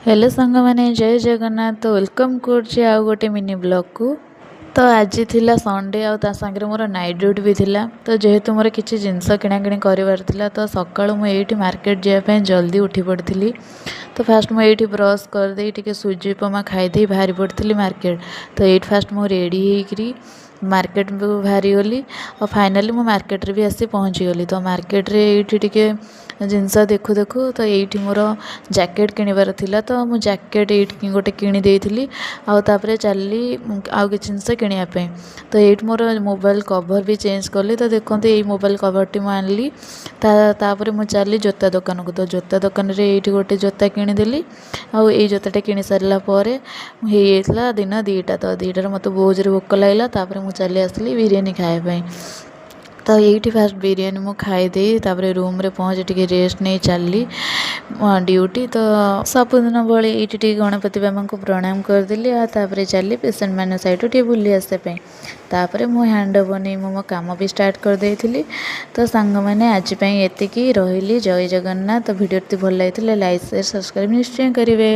Hello सांग मैंने जय जगन्नाथ तो वेलकम कर आउ गोटे मिनी ब्लॉग को। तो आज थिला संडे आ सागर मोर नाइट ड्यूटी भी थिला। तो जेहेतु मोर किसी जिनस किणाकिणी कर तो सकाळु मु एठी मार्केट जावाई जल्दी उठी पड़ी। तो फास्ट मुझे ब्रश करदे टे सुजी उपमा खाईदे बाहरी पड़ी मार्केट। तो ये फास्ट मु रेडी होकरी मार्केट बाहरी गली और फाइनाली मु मार्केट रे भी आसी पहुँची गली। तो मार्केट रे ये जिनस देखु देखु तो ये मोर जैकेट किणवार थिला। तो मु जैकेट ये गोटे किणी आउे चली आउ कि जिनस किणापी। तो ये मोर मोबाइल कवर भी चेंज कली। तो देखो ये मोबाइल कवर टी आनली तापर मु चली जोता दुकान को। तो जोता दुकान रे ये गोटे जोता किणीदेली आउ ये जोताटा किणी सारा पर होता दिन 2टा। तो 2टार मत बहुत जोर भोक लगला। तापर मु चली आसली बिरियानी खायापी। तो ये फास्ट बिरियानी मु खाईदे रूम रे पहुँच टे रेस्ट नहीं चली ड्यूटी। तो सबुदिन भाई ये गणपति बाबा को प्रणाम करदेली तापर चली पेसेंट मान सहित टे बुली आसपाई। तापर मु हैंड ओवर नहीं मो काम भी स्टार्ट कर देइथिली। तो सांग मैंने आज एतिकी रही। जय जगन्नाथ। तो वीडियो भल लगी लाइक शेयर सब्सक्राइब निश्चय करेंगे।